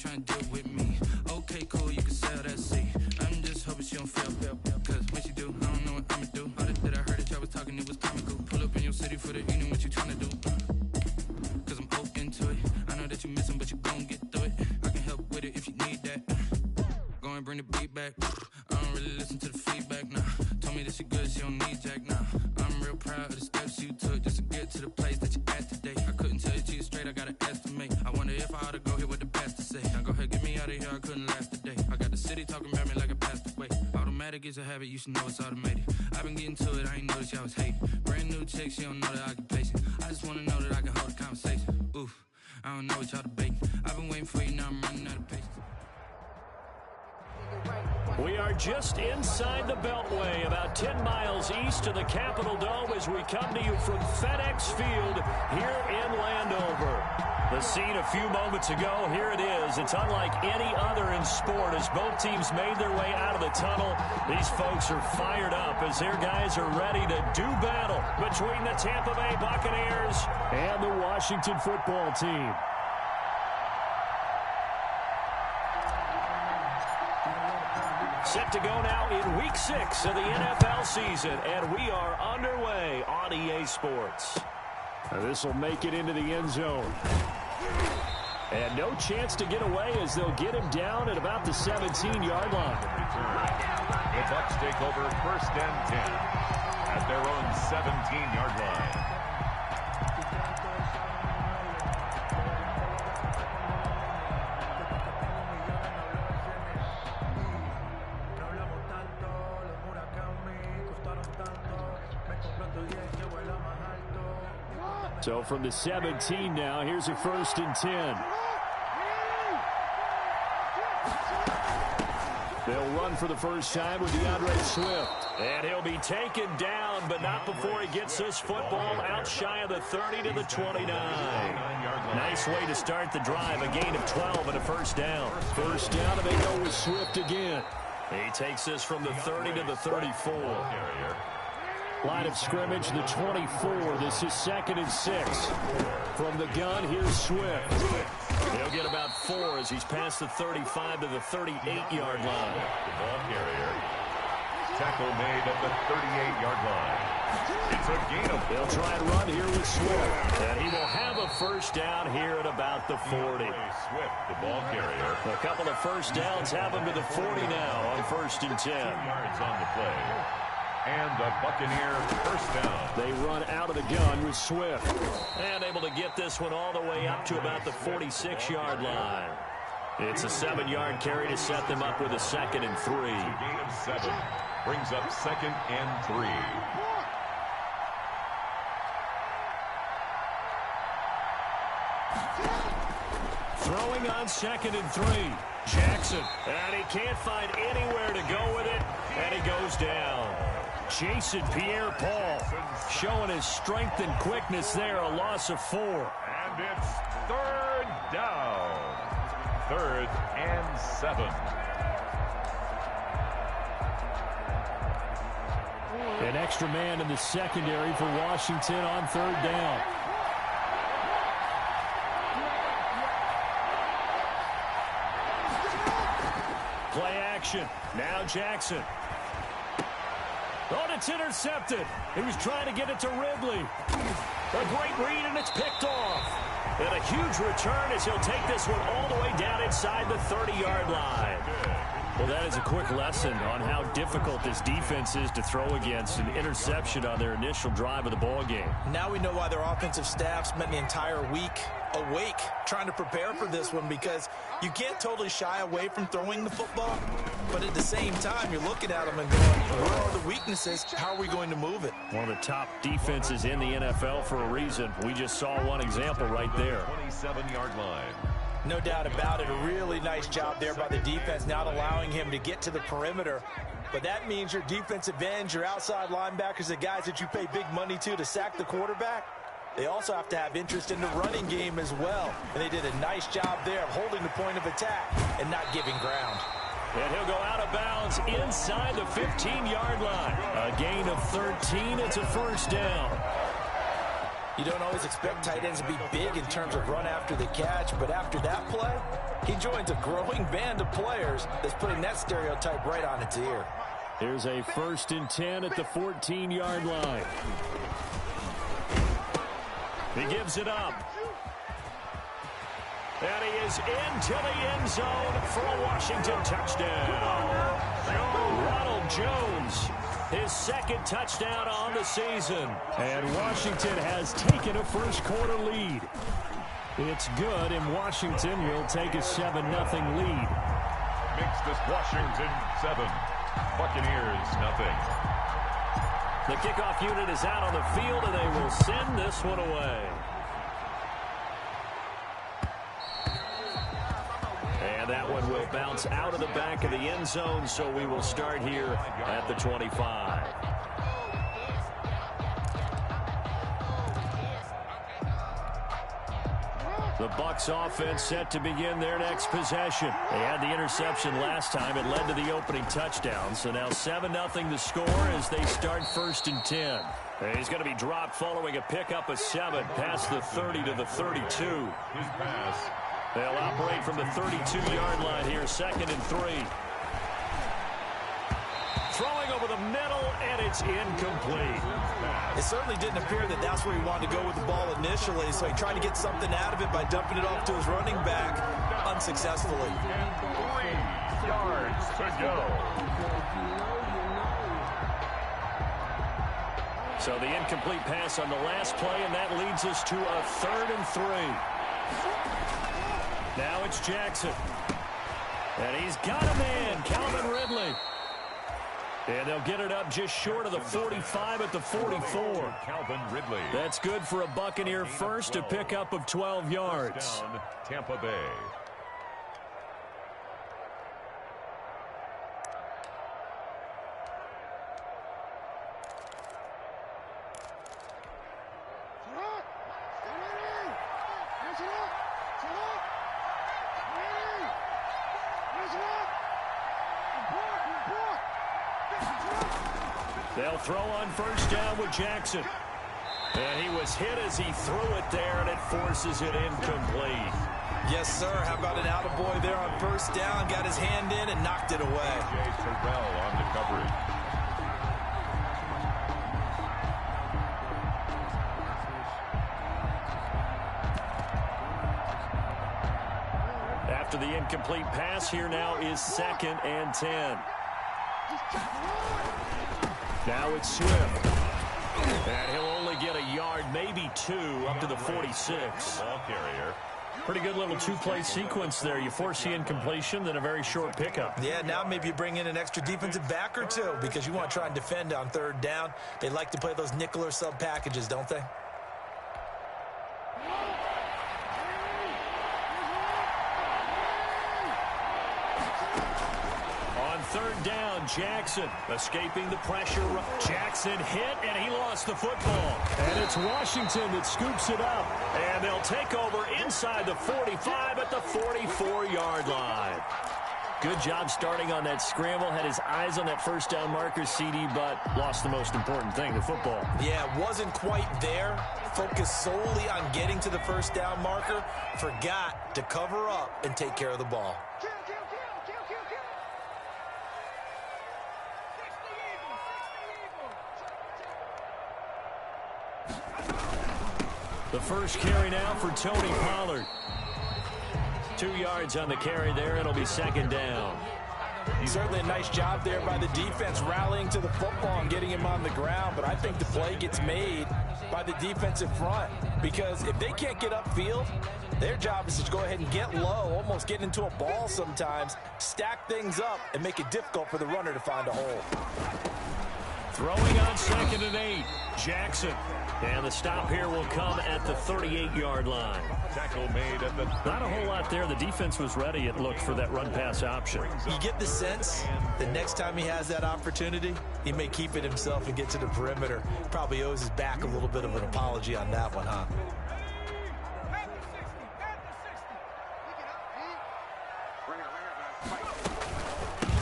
trying to deal with me. Okay, cool, you can sell that seat. I'm just hoping she don't fail. Cause when she do, I don't know what I'ma do. All that I heard that y'all was talking, it was comical. Pull up in your city for the evening, what you trying to do? Cause I'm open to it. I know that you missing, but you gon' get through it. I can help with it if you need that. Go and bring the beat back. I don't really listen to the feedback, nah. Told me that she good, she don't need Jack, nah. I'm real proud of the steps you took just to get to the place that you at today. I couldn't tell you to you straight, I gotta estimate. I wonder if I ought to go here with the best to say. Now go ahead, get me out of here, I couldn't last today. I got the city talking about me like I passed away. Automatic is a habit, you should know it's automated. I've been getting to it, I ain't noticed y'all was hating. Brand new chick, she don't know the occupation. I just wanna know that I can hold a conversation. Oof, I don't know what y'all debating. I've been waiting for you, now I'm running out of patience. We are just inside the Beltway, about 10 miles east of the Capitol Dome as we come to you from FedEx Field here in Landover. The scene a few moments ago, here it is. It's unlike any other in sport as both teams made their way out of the tunnel. These folks are fired up as their guys are ready to do battle between the Tampa Bay Buccaneers and the Washington football team. Set to go now in Week 6 of the NFL season, and we are underway on EA Sports. This will make it into the end zone. And no chance to get away as they'll get him down at about the 17-yard line. The Bucs take over 1st and 10 at their own 17-yard line. So from the 17 now, here's a 1st and 10. They'll run for the first time with DeAndre Swift. And he'll be taken down, but not before he gets this football out shy of the 30 to the 29. Nice way to start the drive, a gain of 12 and a 1st down. 1st down, and they go with Swift again. He takes this from the 30 to the 34. Line of scrimmage, the 24. This is 2nd and 6. From the gun, here's Swift. He'll get about 4 as he's past the 35 to the 38-yard line. The ball carrier. Tackle made at the 38-yard line. It's a gain of 4. They'll try and run here with Swift. And he will have a 1st down here at about the 40. Swift, the ball carrier. A couple of 1st downs have him to the 40 now on 1st and 10. 2 yards on the play. And the Buccaneer 1st down. They run out of the gun with Swift. And able to get this one all the way up to about the 46-yard line. It's a 7-yard carry to set them up with a 2nd and 3. Gain of 7. Brings up 2nd and 3. Throwing on 2nd and 3. Jackson. And he can't find anywhere to go with it. And he goes down. Jason Pierre-Paul showing his strength and quickness there, a loss of 4. And it's 3rd down. 3rd and 7. An extra man in the secondary for Washington on 3rd down. Play action. Now Jackson. Oh, it's intercepted. He was trying to get it to Ridley. A great read, and it's picked off. And a huge return as he'll take this one all the way down inside the 30-yard line. Well, that is a quick lesson on how difficult this defense is to throw against. An interception on their initial drive of the ballgame. Now we know why their offensive staff spent the entire week awake trying to prepare for this one, because you can't totally shy away from throwing the football, but at the same time you're looking at them and going, where are the weaknesses? How are we going to move it? One of the top defenses in the NFL for a reason. We just saw one example right there. 27-yard line. No doubt about it. A really nice job there by the defense, not allowing him to get to the perimeter. But that means your defensive ends, your outside linebackers, the guys that you pay big money to sack the quarterback, they also have to have interest in the running game as well. And they did a nice job there of holding the point of attack and not giving ground. And he'll go out of bounds inside the 15-yard line. A gain of 13. It's a 1st down. You don't always expect tight ends to be big in terms of run after the catch, but after that play, he joins a growing band of players that's putting that stereotype right on its ear. Here's a 1st and 10 at the 14-yard line. He gives it up. And he is into the end zone for a Washington touchdown. Ronald Jones, his 2nd touchdown on the season. And Washington has taken a first-quarter lead. It's good, and Washington will take a 7-0 lead. Makes this Washington 7. Buccaneers, nothing. The kickoff unit is out on the field, and they will send this one away. And that one will bounce out of the back of the end zone, so we will start here at the 25. The Bucs offense set to begin their next possession. They had the interception last time. It led to the opening touchdown. So now 7-0 the score as they start 1st and 10. He's going to be dropped following a pickup of 7 past the 30 to the 32. His pass. They'll operate from the 32-yard line here, 2nd and 3. Throwing over the middle, and it's incomplete. It certainly didn't appear that that's where he wanted to go with the ball initially, so he tried to get something out of it by dumping it off to his running back unsuccessfully. 3 yards to go. So the incomplete pass on the last play, and that leads us to a 3rd and 3. Now it's Jackson. And he's got a man, Calvin Ridley. And they'll get it up just short of the 45 at the 44. Calvin Ridley. That's good for a Buccaneer first, a pickup of 12 yards. Down, Tampa Bay. They'll throw on 1st down with Jackson. And he was hit as he threw it there, and it forces it incomplete. Yes, sir. How about an attaboy there on 1st down? Got his hand in and knocked it away. Jay Terrell on the coverage. After the incomplete pass, here now is 2nd and 10. Now it's Swift. And he'll only get a yard, maybe 2, up to the 46. Ball carrier. Pretty good little 2-play sequence there. You force the incompletion, then a very short pickup. Yeah, now maybe you bring in an extra defensive back or 2 because you want to try and defend on 3rd down. They like to play those nickel or sub packages, don't they? On 3rd down, Jackson escaping the pressure. Jackson hit, and he lost the football. And it's Washington that scoops it up. And they'll take over inside the 45 at the 44-yard line. Good job starting on that scramble. Had his eyes on that 1st down marker, CD, but lost the most important thing, the football. Yeah, wasn't quite there. Focused solely on getting to the 1st down marker. Forgot to cover up and take care of the ball. The first carry now for Tony Pollard. 2 yards on the carry there. It'll be 2nd down. Certainly a nice job there by the defense rallying to the football and getting him on the ground, but I think the play gets made by the defensive front because if they can't get upfield, their job is to go ahead and get low, almost get into a ball sometimes, stack things up, and make it difficult for the runner to find a hole. Throwing on 2nd and 8, Jackson. And the stop here will come at the 38-yard line. Tackle made at the 38. Not a whole lot there. The defense was ready, it looked, for that run-pass option. You get the sense that next time he has that opportunity, he may keep it himself and get to the perimeter. Probably owes his back a little bit of an apology on that one, huh?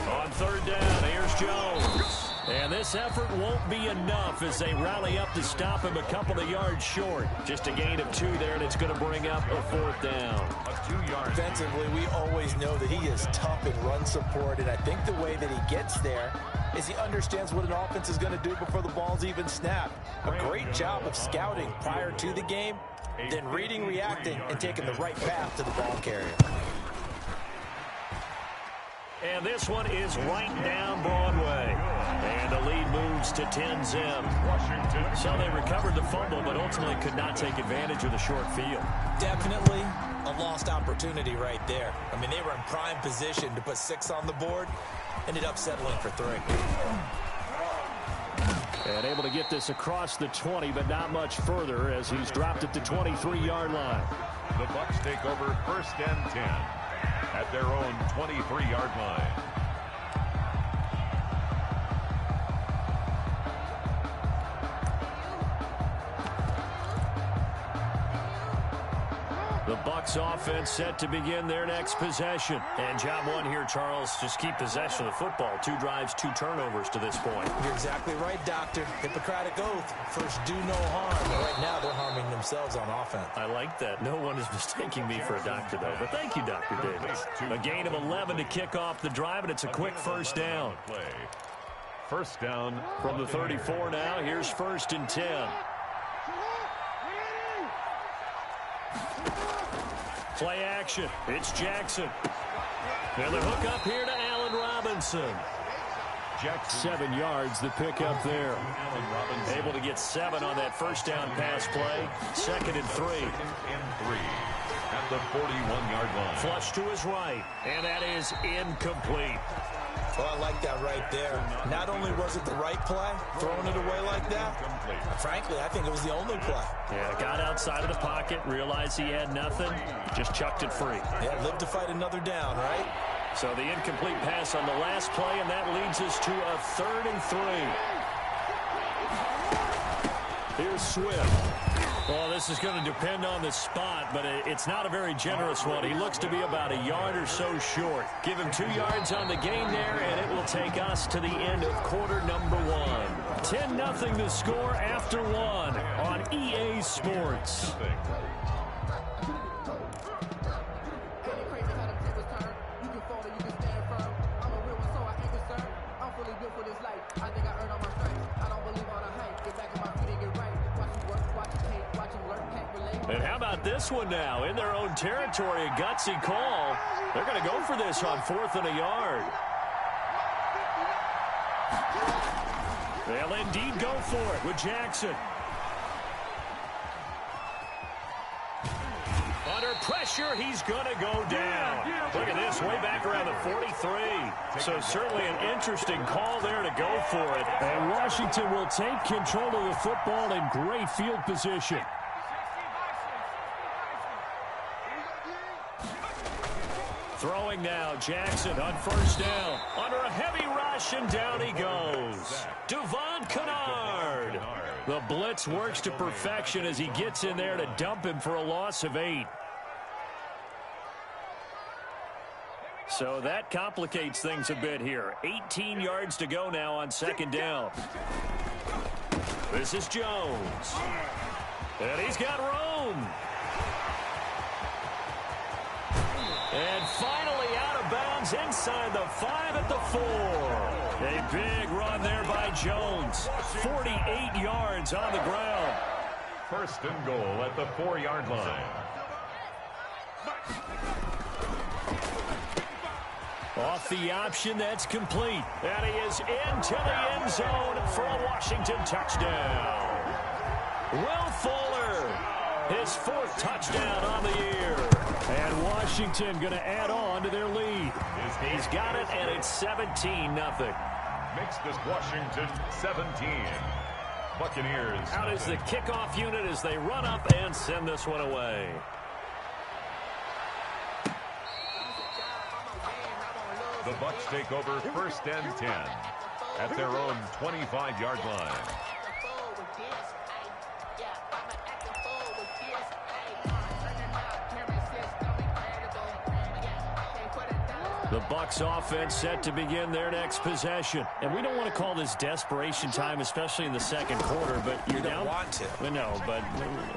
On 3rd down, here's Jones. And this effort won't be enough as they rally up to stop him a couple of yards short. Just a gain of 2 there, and it's going to bring up a 4th down. A 2-yard. Defensively, we always know that he is tough in run support, and I think the way that he gets there is he understands what an offense is going to do before the ball's even snapped. A great job of scouting prior to the game, then reading, reacting, and taking the right path to the ball carrier. And this one is right down Broadway. And the lead moves to 10-zip. Washington. So they recovered the fumble, but ultimately could not take advantage of the short field. Definitely a lost opportunity right there. I mean, they were in prime position to put 6 on the board. Ended up settling for 3. And able to get this across the 20, but not much further as he's dropped at the 23-yard line. The Bucs take over 1st and 10 at their own 23-yard line. The Bucs offense set to begin their next possession. And job 1 here, Charles, just keep possession of the football. 2 drives, 2 turnovers to this point. You're exactly right, Doctor. Hippocratic oath. First, do no harm. But right now, they're harming themselves on offense. I like that. No one is mistaking me for a doctor, though. But thank you, Dr. Davis. A gain of 11 to kick off the drive, and it's a quick 1st down. First down From the 34 now, here's 1st and 10. Play action. It's Jackson. And the hook up here to Allen Robinson. Jackson. 7 yards, the pick up there. Able to get 7 on that 1st down pass play. 2nd and 3. At the 41-yard line. Flush to his right. And that is incomplete. Well, I like that right there. Not only was it the right play, throwing it away like that, frankly, I think it was the only play. Yeah, got outside of the pocket, realized he had nothing, just chucked it free. Yeah, live to fight another down, right? So the incomplete pass on the last play, and that leads us to a 3rd and 3. Here's Swift. Well, this is going to depend on the spot, but it's not a very generous one. He looks to be about a yard or so short. Give him 2 yards on the gain there, and it will take us to the end of quarter number 1. 10-0 the score after 1 on EA Sports. And how about this one now? In their own territory, a gutsy call. They're going to go for this on 4th and a yard. They'll indeed go for it with Jackson. Under pressure, he's going to go down. Look at this, way back around the 43. So certainly an interesting call there to go for it. And Washington will take control of the football in great field position. Throwing now, Jackson on 1st down. Under a heavy rush, and down he goes. Devon Kennard. The blitz works to perfection as he gets in there to dump him for a loss of 8. So that complicates things a bit here. 18 yards to go now on 2nd down. This is Jones. And he's got room. And finally out of bounds inside the 5 at the 4. A big run there by Jones. 48 yards on the ground. 1st and goal at the 4-yard line. Off the option, that's complete. And he is into the end zone for a Washington touchdown. Will Fuller, his 4th touchdown on the year. And Washington going to add on to their lead. He's got it, and it's 17-0. Makes this Washington 17. Buccaneers. Out is the kickoff unit as they run up and send this one away. The Bucs take over 1st and 10 at their own 25-yard line. The Bucs offense set to begin their next possession. And we don't want to call this desperation time, especially in the second quarter, but you're down. You don't want to. Well, no, but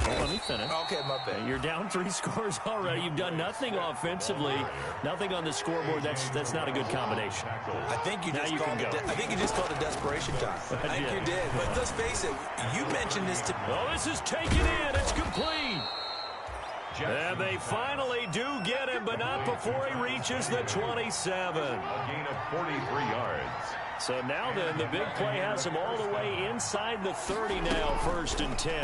let me finish. Okay, my bad. You're down 3 scores already. You've done nothing offensively, nothing on the scoreboard. That's not a good combination. I think you just called it desperation time. I think you did. But let's face it, you mentioned this to me. Oh, this is taken in. It's complete. And they finally do get him, but not before he reaches the 27. A gain of 43 yards. So now then, the big play has him all the way inside the 30 now, 1st and 10.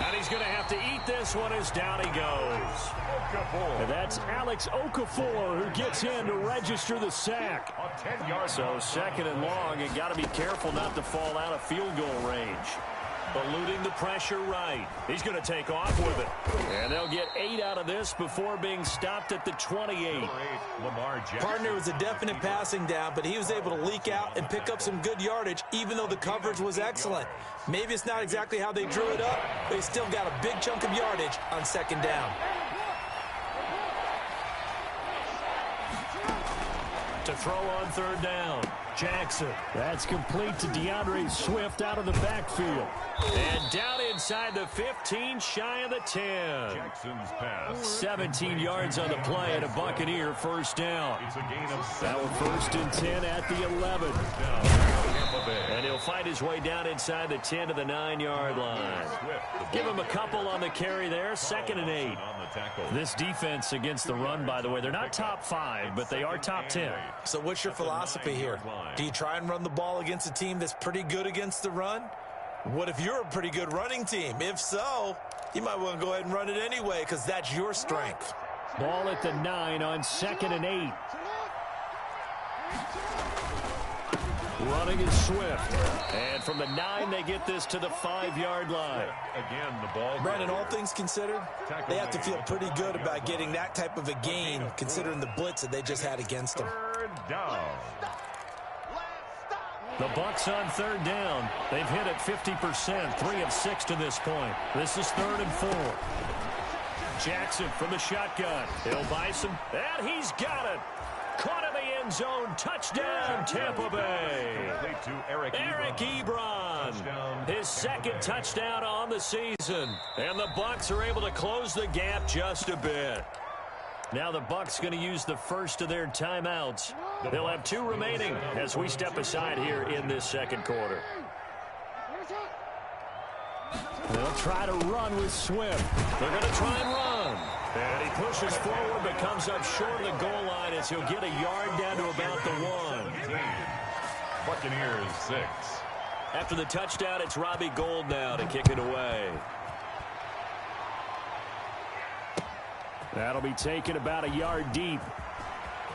And he's going to have to eat this one as down he goes. And that's Alex Okafor who gets in to register the sack. So 2nd and long, you got to be careful not to fall out of field goal range. Eluding the pressure right. He's going to take off with it. And they'll get 8 out of this before being stopped at the 28. Partner was a definite passing down, but he was able to leak out and pick up some good yardage, even though the coverage was excellent. Maybe it's not exactly how they drew it up, but he still got a big chunk of yardage on 2nd down. To throw on 3rd down. Jackson. That's complete to DeAndre Swift out of the backfield. And down inside the 15, shy of the 10. Jackson's pass. 17 yards on the play and a Buccaneer 1st down. It's a gain of Now 1st and 10 at the 11. And he'll find his way down inside the 10 to the 9-yard line. Give him a couple on the carry there. 2nd and 8. This defense against the run, by the way, they're not top 5, but they are top 10. So what's your philosophy here? Do you try and run the ball against a team that's pretty good against the run? What if you're a pretty good running team? If so, you might want to go ahead and run it anyway because that's your strength. Ball at the 9 on 2nd and 8. Running is Swift. And from the 9, they get this to the 5-yard line. Again, the ball. Brandon, all things considered, they have to feel pretty good about getting that type of a gain considering the blitz that they just had against them. 3rd down. The Bucs on 3rd down. They've hit it 50%, 3 of 6 to this point. This is 3rd and 4. Jackson from the shotgun. He'll buy some, and he's got it. Caught in the end zone. Touchdown, Tampa Bay. To Eric Ebron. His 2nd touchdown on the season. And the Bucs are able to close the gap just a bit. Now the Bucs going to use the first of their timeouts. They'll have 2 remaining as we step aside here in this 2nd quarter. They'll try to run with Swift. They're going to try and run. And he pushes forward but comes up short of the goal line as he'll get a yard down to about the 1. Buccaneers 6. After the touchdown, it's Robbie Gould now to kick it away. That'll be taken about a yard deep.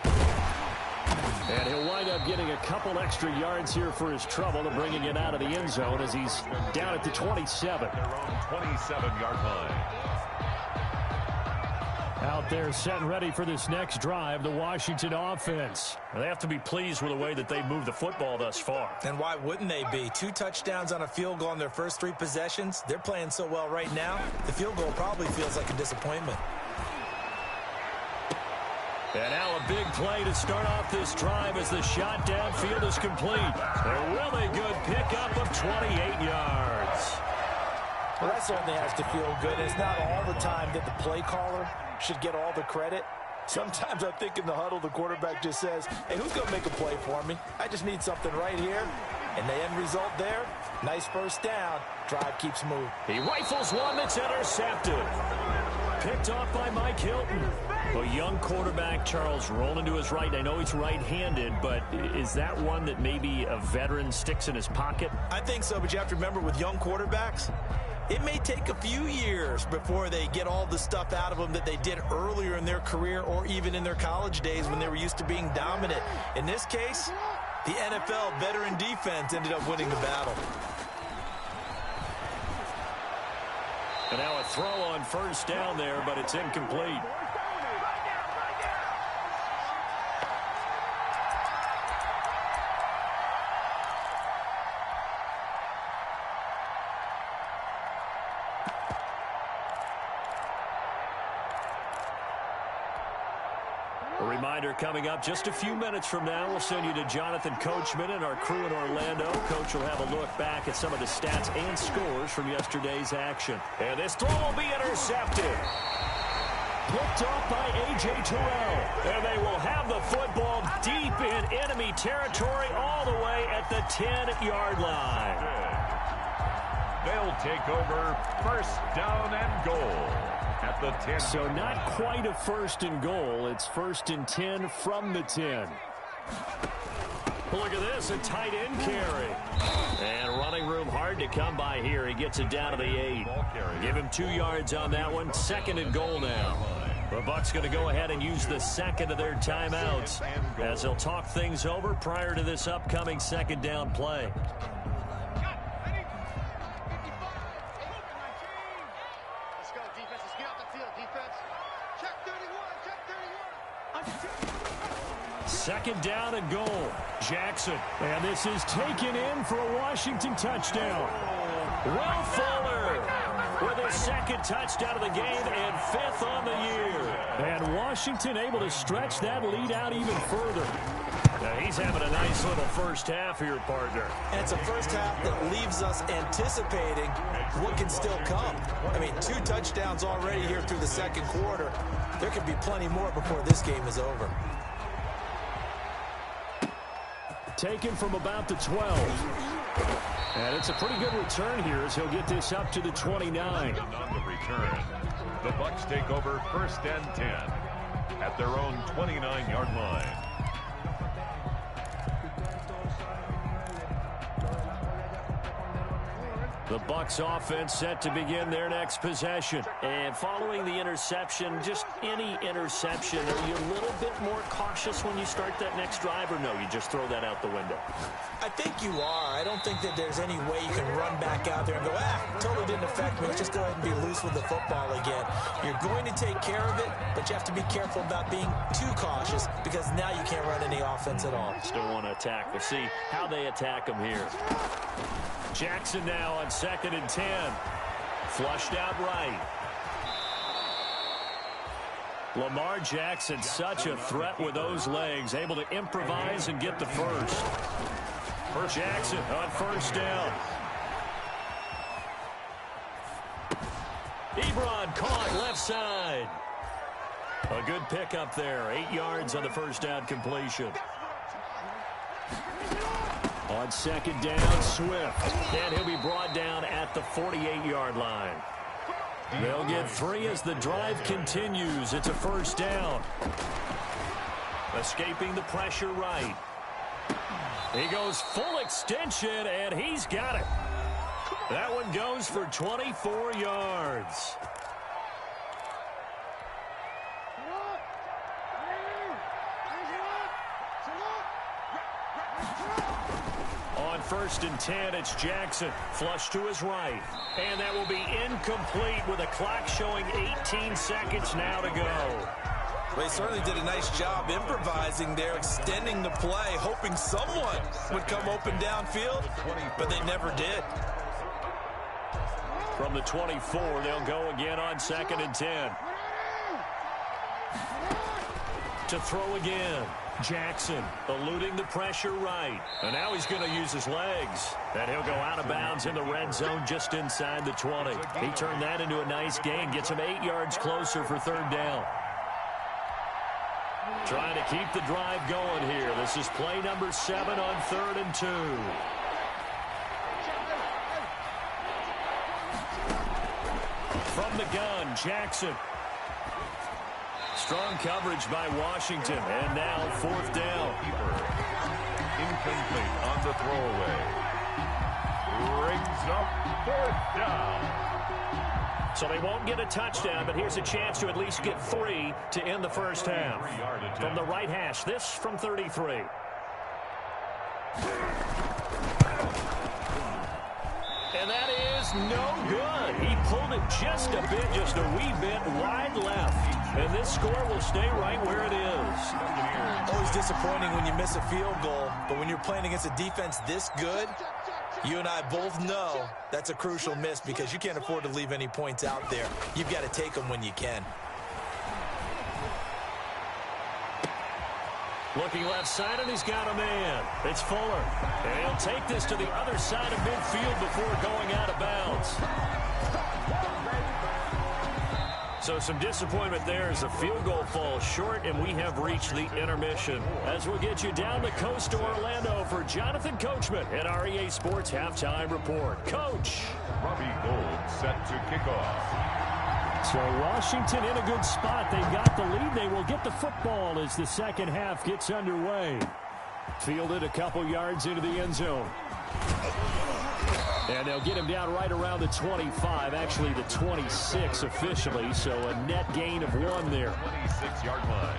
And he'll wind up getting a couple extra yards here for his trouble to bringing it out of the end zone as he's down at the 27. Their own 27-yard line. Out there set and ready for this next drive, the Washington offense. They have to be pleased with the way that they've moved the football thus far. And why wouldn't they be? 2 touchdowns on a field goal on their first 3 possessions. They're playing so well right now, the field goal probably feels like a disappointment. And now a big play to start off this drive as the shot downfield is complete. A really good pickup of 28 yards. Well, that certainly has to feel good. It's not all the time that the play caller should get all the credit. Sometimes I think in the huddle, the quarterback just says, hey, who's going to make a play for me? I just need something right here. And the end result there, nice 1st down. Drive keeps moving. He rifles one that's intercepted. Picked off by Mike Hilton. A young quarterback, Charles, rolling to his right. I know he's right-handed, but is that one that maybe a veteran sticks in his pocket? I think so, but you have to remember with young quarterbacks, it may take a few years before they get all the stuff out of them that they did earlier in their career or even in their college days when they were used to being dominant. In this case, the NFL veteran defense ended up winning the battle. And now a throw on 1st down there, but it's incomplete. reminder coming up just a few minutes from now. We'll send you to Jonathan Coachman and our crew in Orlando. Coach will have a look back at some of the stats and scores from yesterday's action. And this throw will be intercepted. Picked off by A.J. Terrell. And they will have the football deep in enemy territory all the way at the 10-yard line. They'll take over first down and goal at the 10. So not quite a first and goal. It's first and 10 from the 10. Look at this, a tight end carry. And running room hard to come by here. He gets it down to the 8. Give him 2 yards on that one. Second and goal now. The Bucs going to go ahead and use the second of their timeouts as they'll talk things over prior to this upcoming second down play. Let's go, defense. Let's get off the field, defense. Check 31. Check 31. Second down and goal. Jackson. And this is taken in for a Washington touchdown. Will Fuller with his second touchdown of the game and 5th on the year. And Washington able to stretch that lead out even further. Now he's having a nice little first half here, partner. And it's a first half that leaves us anticipating what can still come. I mean, 2 touchdowns already here through the second quarter. There could be plenty more before this game is over. Taken from about the 12. And it's a pretty good return here as he'll get this up to the 29. On the return, the Bucs take over first and 10 at their own 29-yard line. The Bucs offense set to begin their next possession. And following the interception, just any interception, are you a little bit more cautious when you start that next drive, or no, you just throw that out the window? I think you are. I don't think that there's any way you can run back out there and go, totally didn't affect me. Let's just go ahead and be loose with the football again. You're going to take care of it, but you have to be careful about being too cautious because now you can't run any offense at all. Still want to attack. We'll see how they attack them here. Jackson now on second and 10. Flushed out right. Lamar Jackson, such a threat with those legs, able to improvise and get the first. Jackson on first down. Ebron caught left side. A good pickup there. 8 yards on the first down completion. On second down, Swift. And he'll be brought down at the 48-yard line. They'll get 3 as the drive continues. It's a first down. Escaping the pressure right. He goes full extension, and he's got it. That one goes for 24 yards. On first and 10, it's Jackson. Flush to his right. And that will be incomplete with a clock showing 18 seconds now to go. Well, he certainly did a nice job improvising there, extending the play, hoping someone would come open downfield, but they never did. From the 24, they'll go again on second and 10. To throw again. Jackson eluding the pressure right. And now he's going to use his legs. And he'll go out of bounds in the red zone just inside the 20. He turned that into a nice gain. Gets him 8 yards closer for third down. Trying to keep the drive going here. This is play number 7 on 3rd and 2. From the gun, Jackson. Strong coverage by Washington. And now 4th down. Incomplete on the throwaway. Brings up 4th down. So they won't get a touchdown, but here's a chance to at least get 3 to end the first half. From the right hash, this from 33. And that is no good. He pulled it just a bit, just a wee bit wide left. And this score will stay right where it is. Always disappointing when you miss a field goal, but when you're playing against a defense this good, you and I both know that's a crucial miss because you can't afford to leave any points out there. You've got to take them when you can. Looking left side, and he's got a man. It's Fuller. And he'll take this to the other side of midfield before going out of bounds. So some disappointment there as the field goal falls short, and we have reached the intermission. As we'll get you down the coast to Orlando for Jonathan Coachman at our EA Sports Halftime Report. Coach. Robbie Gould set to kick off. So Washington in a good spot. They've got the lead. They will get the football as the second half gets underway. Fielded a couple yards into the end zone. And they'll get him down right around the 25, actually the 26 officially, so a net gain of 1 there. 26-yard line.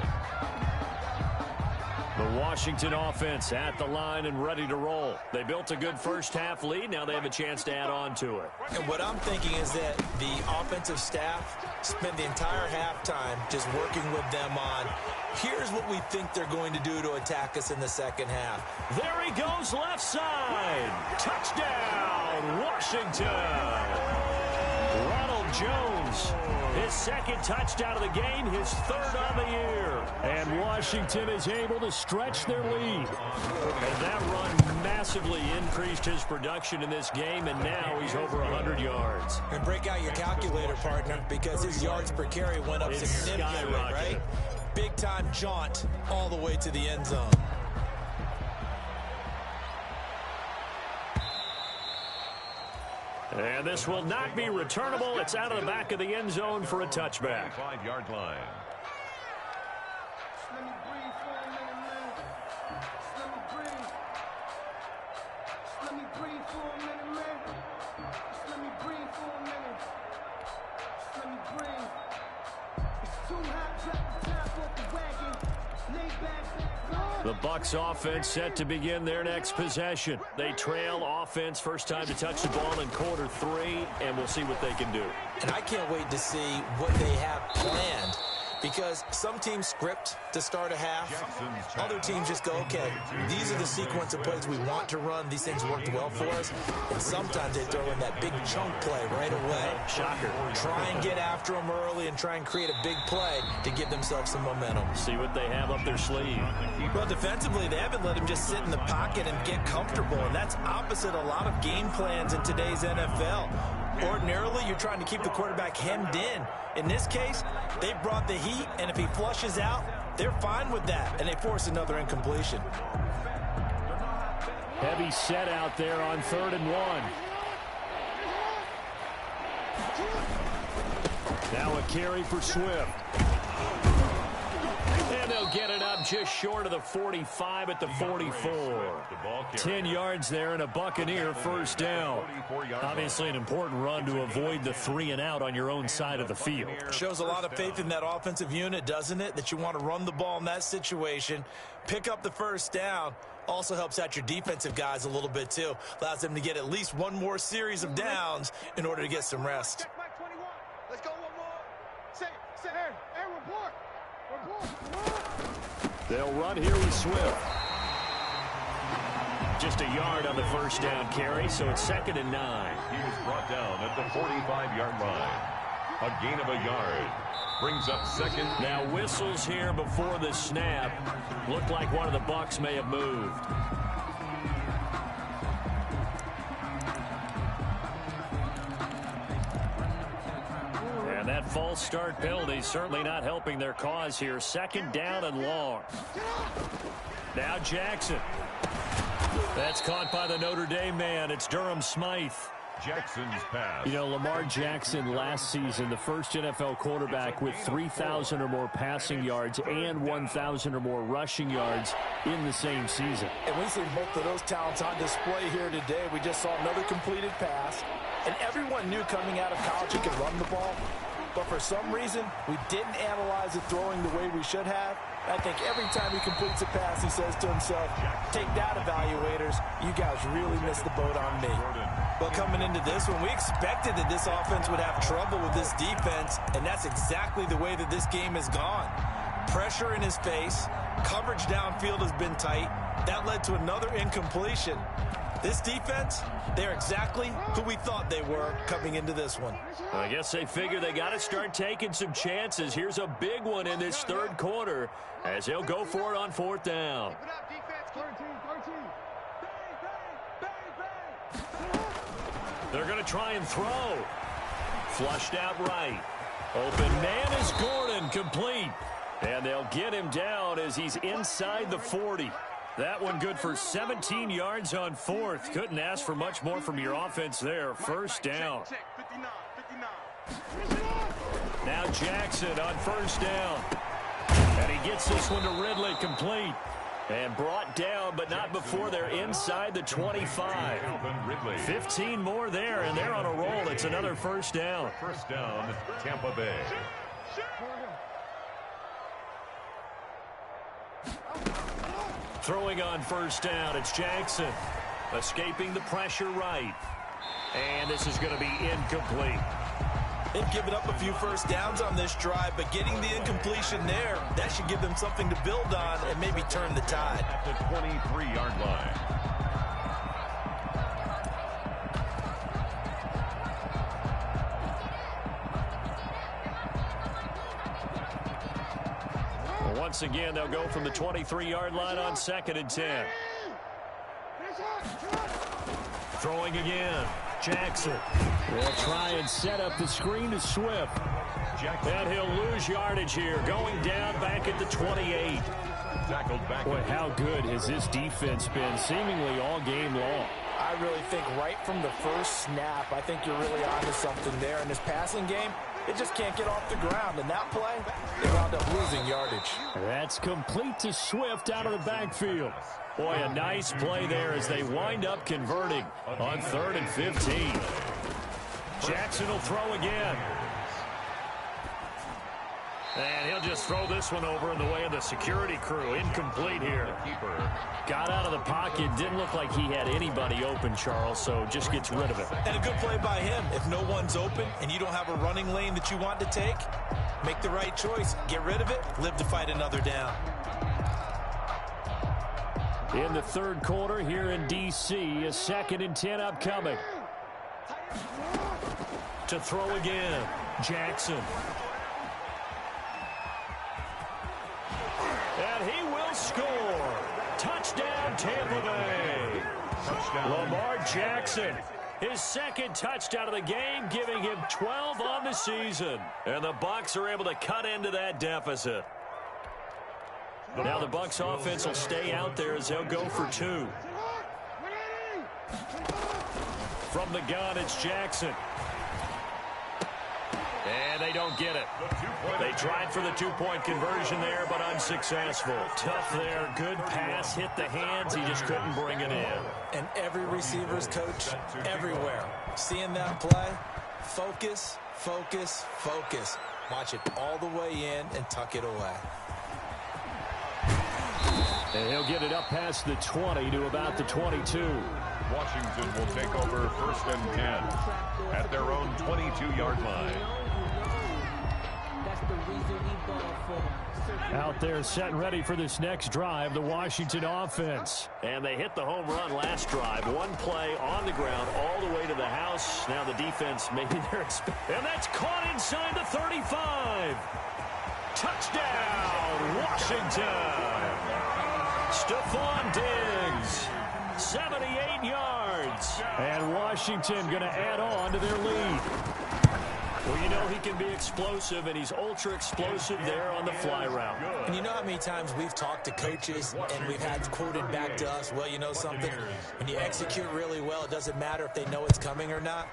The Washington offense at the line and ready to roll. They built a good first half lead. Now they have a chance to add on to it. And what I'm thinking is that the offensive staff spent the entire halftime just working with them on, here's what we think they're going to do to attack us in the second half. There he goes left side. Touchdown, Washington. Ronald Jones, his second touchdown of the game, his third on the year. And Washington is able to stretch their lead. And that run massively increased his production in this game, and now he's over 100 yards. And break out your calculator, partner, because his yards per carry went up significantly, right? Big-time jaunt all the way to the end zone. And this will not be returnable. It's out of the back of the end zone for a touchback. 5-yard line. Let me breathe for a minute, man. Let me breathe. Let me breathe for a minute, man. Let me breathe for a minute. Let me breathe. It's too hot, drop the top off the wagon. Lay back. The Bucs offense set to begin their next possession. They trail offense first time to touch the ball in quarter 3, and we'll see what they can do. And I can't wait to see what they have planned, because some teams script to start a half. Other teams just go, okay, these are the sequence of plays we want to run. These things worked well for us. And sometimes they throw in that big chunk play right away. Shocker. Try and get after them early and try and create a big play to give themselves some momentum. See what they have up their sleeve. Well, defensively, they haven't let him just sit in the pocket and get comfortable, and that's opposite a lot of game plans in today's NFL. Ordinarily, you're trying to keep the quarterback hemmed in. In this case, they brought the heat, and if he flushes out, they're fine with that, and they force another incompletion. Heavy set out there on 3rd and 1. Now a carry for Swift. And they'll get it up just short of the 45 at the 44. 10 yards there and a Buccaneer first down. Obviously an important run to avoid the 3 and out on your own side of the field. Shows a lot of faith in that offensive unit, doesn't it? That you want to run the ball in that situation, pick up the first down. Also helps out your defensive guys a little bit too. Allows them to get at least one more series of downs in order to get some rest. Let's go one more. Say, hey, report. They'll run here with Swift. Just a yard on the first down carry, so it's 2nd and 9. He was brought down at the 45-yard line. A gain of a yard. Brings up 2nd. Now whistles here before the snap. Looked like one of the Bucs may have moved. And that false start penalty certainly not helping their cause here. 2nd down and long. Now Jackson. That's caught by the Notre Dame man. It's Durham Smythe. Jackson's pass. You know, Lamar Jackson last season, the first NFL quarterback with 3,000 or more passing yards and 1,000 or more rushing yards in the same season. And we see both of those talents on display here today. We just saw another completed pass. And everyone knew coming out of college he could run the ball. But for some reason, we didn't analyze it throwing the way we should have. I think every time he completes a pass, he says to himself, take that, evaluators. You guys really missed the boat on me. Well, coming into this one, we expected that this offense would have trouble with this defense, and that's exactly the way that this game has gone. Pressure in his face. Coverage downfield has been tight. That led to another incompletion. This defense, they're exactly who we thought they were coming into this one. I guess they figure they got to start taking some chances. Here's a big one in this third quarter as they'll go for it on fourth down. They're going to try and throw. Flushed out right. Open man is Gordon, complete. And they'll get him down as he's inside the 40. That one good for 17 yards on fourth. Couldn't ask for much more from your offense there. First down. Now Jackson on first down. And he gets this one to Ridley, complete. And brought down, but not before they're inside the 25. 15 more there, and they're on a roll. It's another first down. First down, Tampa Bay. Throwing on first down, it's Jackson. Escaping the pressure right. And this is going to be incomplete. They've given up a few first downs on this drive, but getting the incompletion there, that should give them something to build on and maybe turn the tide. At the 23-yard line. Once again, they'll go from the 23-yard line on 2nd and 10. Throwing again. Jackson will try and set up the screen to Swift. And he'll lose yardage here, going down back at the 28. Tackled back. Boy, how good has this defense been seemingly all game long? I really think right from the first snap, I think you're really onto something there. In this passing game, it just can't get off the ground. And that play, they wound up losing yardage. That's complete to Swift out of the backfield. Boy, a nice play there as they wind up converting on 3rd and 15. Jackson will throw again. And he'll just throw this one over in the way of the security crew. Incomplete here. Got out of the pocket. Didn't look like he had anybody open, Charles, so just gets rid of it. And a good play by him. If no one's open and you don't have a running lane that you want to take, make the right choice. Get rid of it. Live to fight another down. In the third quarter here in D.C., a 2nd and 10 upcoming. To throw again, Jackson. And he will score. Touchdown, Tampa Bay. Touchdown. Lamar Jackson, his 2nd touchdown of the game, giving him 12 on the season. And the Bucs are able to cut into that deficit. Now the Bucs offense will stay out there as they'll go for 2. From the gun, it's Jackson. And they don't get it. They tried for the 2-point conversion there, but unsuccessful. Tough there. Good pass. Hit the hands. He just couldn't bring it in. And every receiver's coach everywhere. Seeing that play, focus, focus, focus. Watch it all the way in and tuck it away. And he'll get it up past the 20 to about the 22. Washington will take over 1st and 10 at their own 22-yard line. Out there set and ready for this next drive, the Washington offense. And they hit the home run last drive. One play on the ground all the way to the house. Now the defense, maybe they're expecting. And that's caught inside the 35. Touchdown, Washington. Stephon Diggs, 78 yards. And Washington going to add on to their lead. Well, you know he can be explosive, and he's ultra-explosive there on the fly route. And you know how many times we've talked to coaches, and we've had quoted back to us, well, you know something? When you execute really well, it doesn't matter if they know it's coming or not.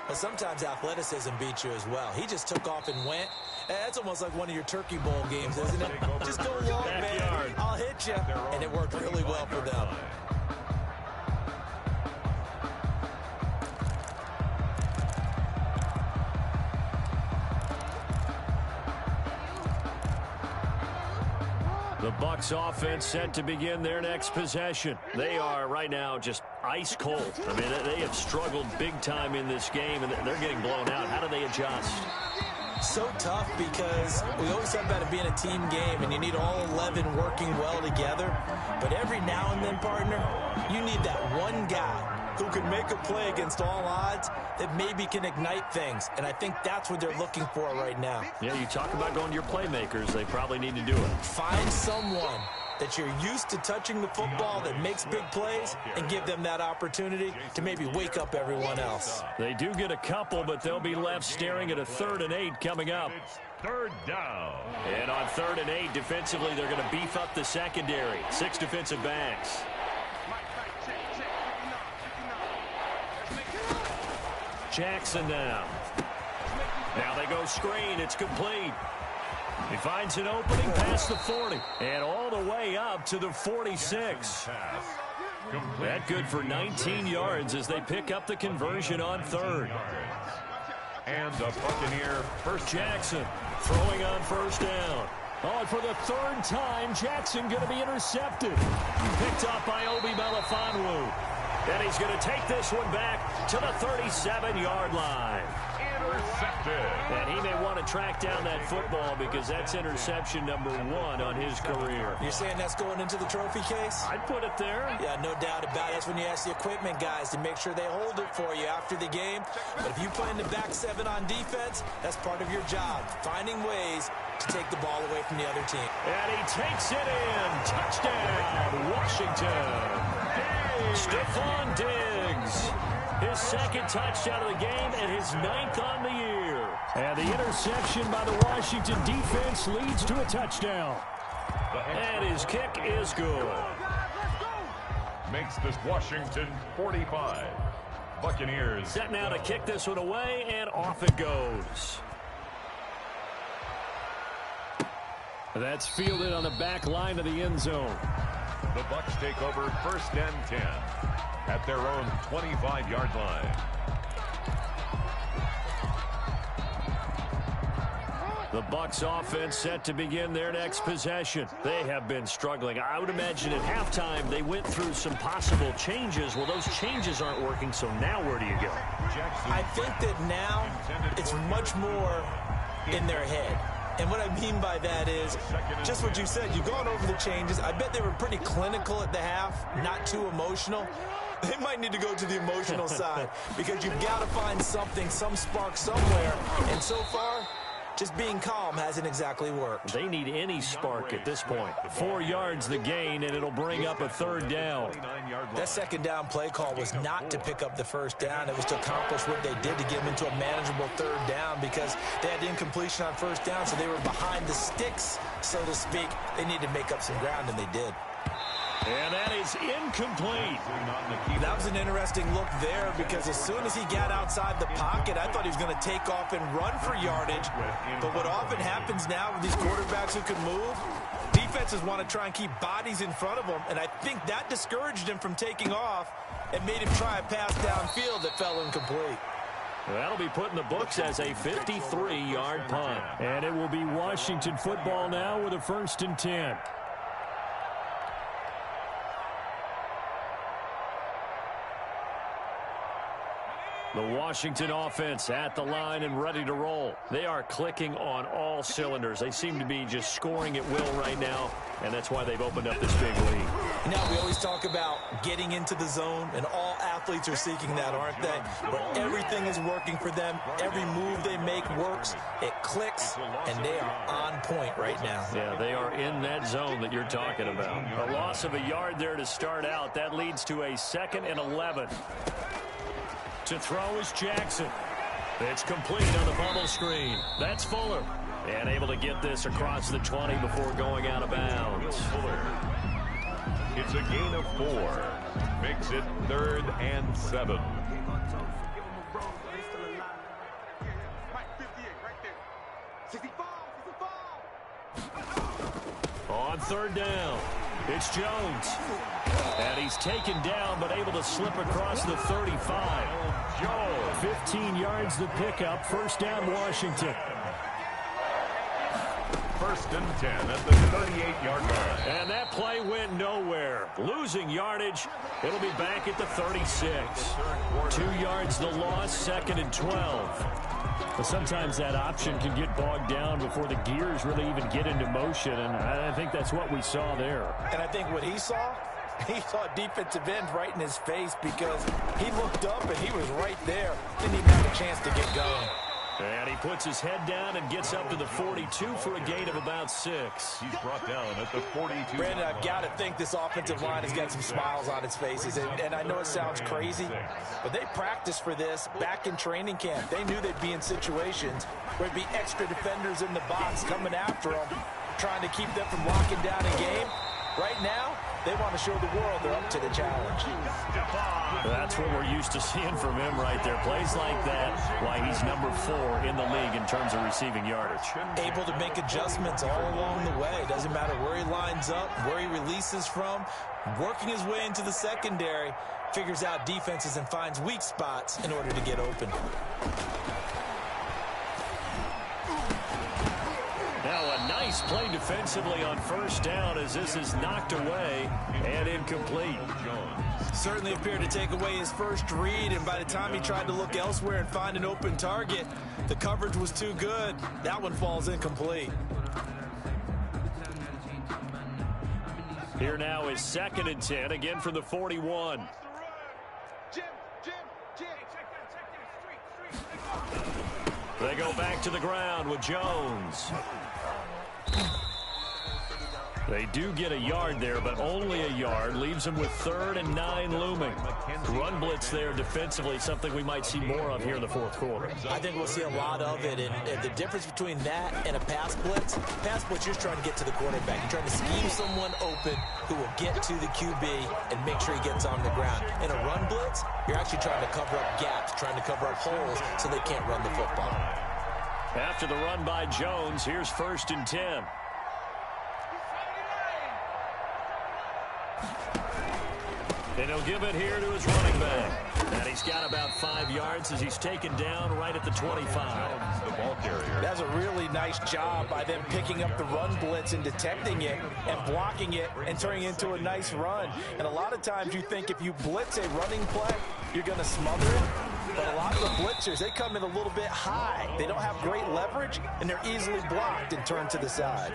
But sometimes athleticism beats you as well. He just took off and went. That's almost like one of your Turkey Bowl games, isn't it? Just go long, man. I'll hit you. And it worked really well for them. The Bucs offense set to begin their next possession. They are right now just ice cold. I mean, they have struggled big time in this game, and they're getting blown out. How do they adjust? So tough because we always talk about it being a team game, and you need all 11 working well together. But every now and then, partner, you need that one guy who can make a play against all odds that maybe can ignite things. And I think that's what they're looking for right now. Yeah, you talk about going to your playmakers. They probably need to do it. Find someone that you're used to touching the football that makes big plays and give them that opportunity to maybe wake up everyone else. They do get a couple, but they'll be left staring at a 3rd and 8 coming up. Third down. And on 3rd and 8, defensively, they're going to beef up the secondary. 6 defensive backs. Jackson now. Now they go screen. It's complete. He finds an opening past the 40 and all the way up to the 46. That good for 19 yards as they pick up the conversion on 3rd. And the Buccaneer first. Jackson throwing on 1st down. Oh, and for the 3rd time, Jackson going to be intercepted. Picked up by Obi Melifonwu. And he's going to take this one back to the 37-yard line. Intercepted. And he may want to track down that football because that's interception number 1 on his career. You're saying that's going into the trophy case? I'd put it there. Yeah, no doubt about it. That's when you ask the equipment guys to make sure they hold it for you after the game. But if you play in the back 7 on defense, that's part of your job, finding ways to take the ball away from the other team. And he takes it in. Touchdown, Washington. Stephon Diggs. His 2nd touchdown of the game and his 9th on the year. And the interception by the Washington defense leads to a touchdown. And his kick is good. Makes this Washington 45. Buccaneers. Set now to kick this one away, and off it goes. That's fielded on the back line of the end zone. The Bucs take over 1st and 10 at their own 25-yard line. The Bucs offense set to begin their next possession. They have been struggling. I would imagine at halftime they went through some possible changes. Well, those changes aren't working, so now where do you go? I think that now it's much more in their head. And what I mean by that is just what you said. You've gone over the changes. I bet they were pretty clinical at the half, not too emotional. They might need to go to the emotional side because you've got to find something, some spark somewhere. And so far, just being calm hasn't exactly worked. They need any spark at this point. 4 yards the gain, and it'll bring up a 3rd down. That 2nd down play call was not to pick up the 1st down. It was to accomplish what they did to get them into a manageable 3rd down because they had incompletion on 1st down, so they were behind the sticks, so to speak. They needed to make up some ground, and they did. And that is incomplete. That was an interesting look there because as soon as he got outside the pocket, I thought he was going to take off and run for yardage. But what often happens now with these quarterbacks who can move, defenses want to try and keep bodies in front of them, and I think that discouraged him from taking off and made him try a pass downfield that fell incomplete. That'll be put in the books as a 53-yard punt. And it will be Washington football now with a 1st and 10. The Washington offense at the line and ready to roll. They are clicking on all cylinders. They seem to be just scoring at will right now, and that's why they've opened up this big lead. Now, we always talk about getting into the zone, and all athletes are seeking that, aren't they? Where everything is working for them. Every move they make works. It clicks, and they are on point right now. Yeah, they are in that zone that you're talking about. A loss of a yard there to start out. That leads to a 2nd and 11. To throw is Jackson. It's complete on the bubble screen. That's Fuller. And able to get this across the 20 before going out of bounds. It's a gain of 4. Makes it 3rd and 7. On 3rd down, it's Jones. And he's taken down, but able to slip across the 35. 15 yards the pickup. 1st down, Washington. 1st and 10 at the 38-yard line. And that play went nowhere. Losing yardage. It'll be back at the 36. 2 yards the loss, 2nd and 12. But sometimes that option can get bogged down before the gears really even get into motion, and I think that's what we saw there. And I think what he saw He saw a defensive end right in his face because he looked up and he was right there. Didn't even have a chance to get going. And he puts his head down and gets up to the 42 for a gain of about 6. He's brought down at the 42. Brandon, I've got to think this offensive line has got some smiles on its faces. And I know it sounds crazy, but they practiced for this back in training camp. They knew they'd be in situations where there'd be extra defenders in the box coming after them, trying to keep them from locking down a game. Right now, they want to show the world they're up to the challenge. That's what we're used to seeing from him right there. Plays like that, why he's number 4 in the league in terms of receiving yardage. Able to make adjustments all along the way. Doesn't matter where he lines up, where he releases from. Working his way into the secondary, figures out defenses and finds weak spots in order to get open. Now a nice play defensively on first down as this is knocked away and incomplete. Certainly appeared to take away his first read, and by the time he tried to look elsewhere and find an open target, the coverage was too good. That one falls incomplete. Here now is 2nd and 10, again from the 41. They go back to the ground with Jones. They do get a yard there, but only a yard. Leaves them with 3rd and 9 looming. Run blitz there defensively, something we might see more of here in the 4th quarter. I think we'll see a lot of it, and the difference between that and a pass blitz, you're trying to get to the quarterback. You're trying to scheme someone open who will get to the QB and make sure he gets on the ground. In a run blitz, you're actually trying to cover up gaps, trying to cover up holes so they can't run the football. After the run by Jones, here's 1st and 10. And he'll give it here to his running back. And he's got about 5 yards as he's taken down right at the 25. The ball carrier. That's a really nice job by them picking up the run blitz and detecting it and blocking it and turning it into a nice run. And a lot of times you think if you blitz a running play, you're going to smother it. But a lot of the blitzers, they come in a little bit high. They don't have great leverage, and they're easily blocked and turned to the side.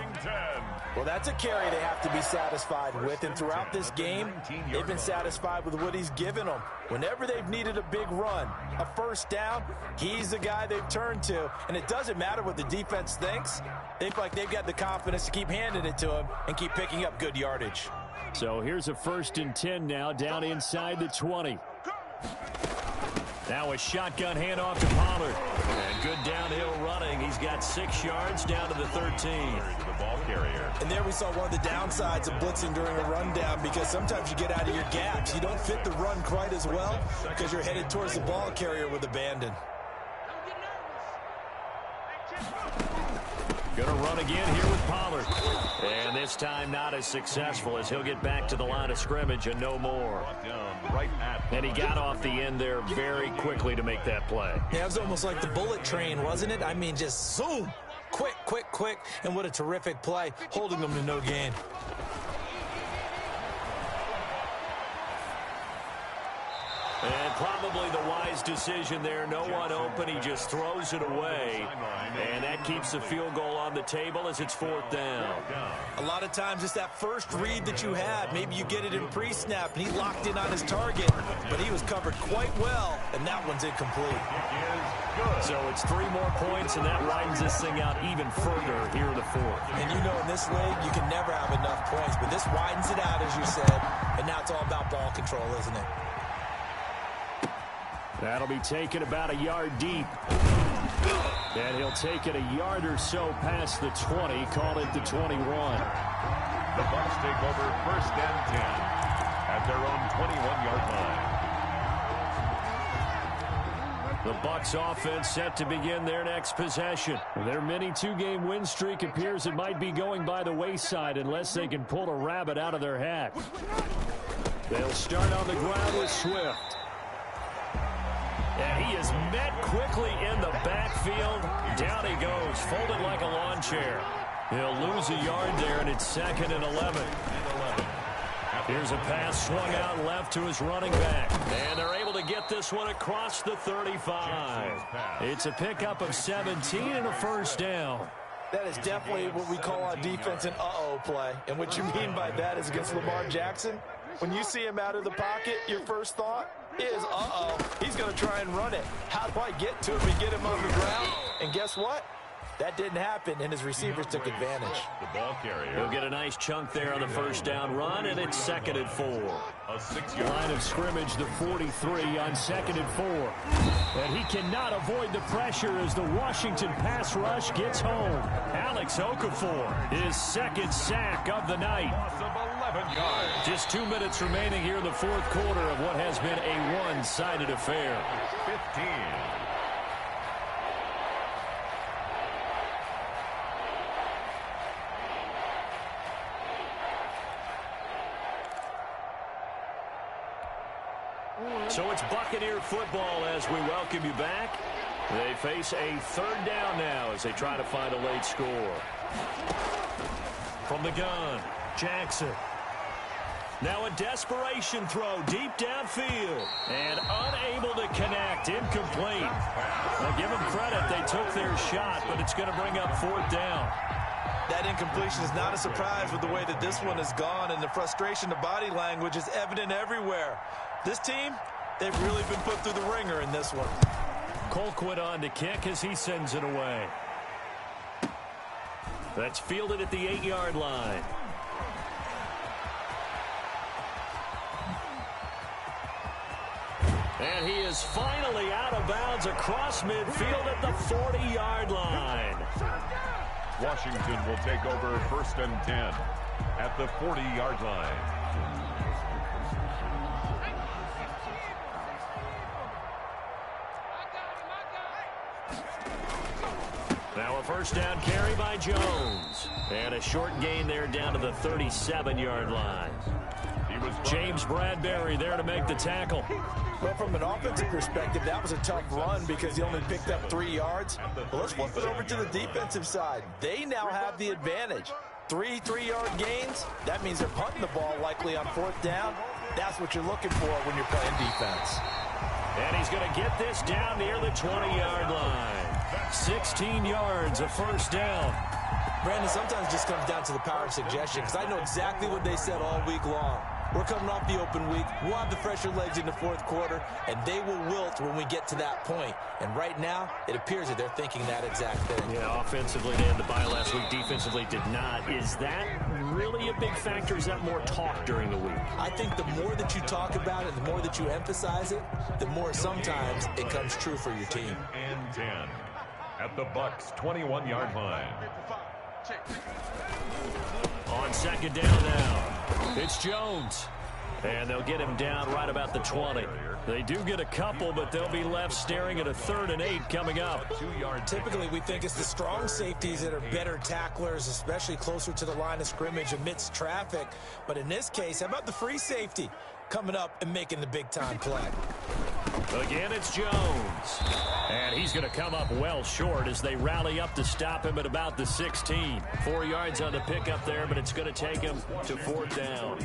Well, that's a carry they have to be satisfied with, and throughout this game, they've been satisfied with what he's given them. Whenever they've needed a big run, a first down, he's the guy they've turned to, and it doesn't matter what the defense thinks. They feel like they've got the confidence to keep handing it to him and keep picking up good yardage. So here's a 1st and 10 now, down inside the 20. Now a shotgun handoff to Pollard. And good downhill running. He's got 6 yards down to the 13. The ball carrier. And there we saw one of the downsides of blitzing during a rundown, because sometimes you get out of your gaps. You don't fit the run quite as well because you're headed towards the ball carrier with abandon. Going to run again here with Pollard. And this time not as successful as he'll get back to the line of scrimmage and no more. And he got off the end there very quickly to make that play. Yeah, it was almost like the bullet train, wasn't it? I mean, just zoom. Quick, quick, quick. And what a terrific play, holding them to no gain. And probably the wise decision there. No one open. He just throws it away. And that keeps the field goal on the table as it's 4th down. A lot of times it's that first read that you have. Maybe you get it in pre-snap, and he locked in on his target, but he was covered quite well, and that one's incomplete. So it's 3 more points, and that widens this thing out even further here in the 4th. And you know in this league, you can never have enough points, but this widens it out, as you said, and now it's all about ball control, isn't it? That'll be taken about a yard deep. And he'll take it a yard or so past the 20, call it the 21. The Bucs take over 1st and 10 at their own 21-yard line. The Bucs offense set to begin their next possession. Their mini 2-game win streak appears it might be going by the wayside unless they can pull a rabbit out of their hat. They'll start on the ground with Swift. And he is met quickly in the backfield. Down he goes, folded like a lawn chair. He'll lose a yard there, and it's 2nd and 11. Here's a pass swung out left to his running back. And they're able to get this one across the 35. It's a pickup of 17 and a first down. That is definitely what we call on defense an uh-oh play. And what you mean by that is against Lamar Jackson, When you see him out of the pocket, your first thought is, uh-oh, he's going to try and run it. How do I get to him and get him on the ground? And guess what? That didn't happen, and his receivers took advantage. The ball carrier. He'll get a nice chunk there on the first down run, and it's 2nd and 4. A 6-yard Line of scrimmage, the 43 on 2nd and 4. And he cannot avoid the pressure as the Washington pass rush gets home. Alex Okafor, his 2nd sack of the night. loss of 11 yards. Just 2 minutes remaining here in the 4th quarter of what has been a one-sided affair. 15. So it's Buccaneer football as we welcome you back. They face a 3rd down now as they try to find a late score. From the gun, Jackson. Now a desperation throw deep downfield. And unable to connect, incomplete. Now give them credit, they took their shot, but it's going to bring up 4th down. That incompletion is not a surprise with the way that this one has gone, and the frustration, the body language is evident everywhere. This team, they've really been put through the ringer in this one. Colquitt on to kick as he sends it away. That's fielded at the 8-yard line. And he is finally out of bounds across midfield at the 40-yard line. Washington will take over 1st and 10 at the 40-yard line. Now a 1st down carry by Jones. And a short gain there down to the 37-yard line. James Bradbury there to make the tackle. Well, from an offensive perspective, that was a tough run because he only picked up 3 yards. Well, let's flip it over to the defensive side. They now have the advantage. 3 3-yard gains. That means they're punting the ball likely on 4th down. That's what you're looking for when you're playing defense. And he's going to get this down near the 20-yard line. 16 yards, a 1st down. Brandon, sometimes it just comes down to the power of suggestion because I know exactly what they said all week long. We're coming off the open week. We'll have the fresher legs in the 4th quarter, and they will wilt when we get to that point. And right now, it appears that they're thinking that exact thing. Yeah, offensively, they had the bye last week. Defensively, did not. Is that really a big factor? Is that more talk during the week? I think the more that you talk about it, the more that you emphasize it, the more sometimes it comes true for your team. And 10 at the Bucks' 21-yard line. On 2nd down now, it's Jones. And they'll get him down right about the 20. They do get a couple, but they'll be left staring at a 3rd and 8 coming up. Typically, we think it's the strong safeties that are better tacklers, especially closer to the line of scrimmage amidst traffic. But in this case, how about the free safety coming up and making the big-time play? Again, it's Jones. And he's going to come up well short as they rally up to stop him at about the 16. 4 yards on the pickup there, but it's going to take him to 4th down.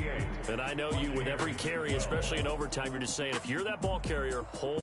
And I know you, with every carry, especially in overtime, you're just saying, if you're that ball carrier, hold.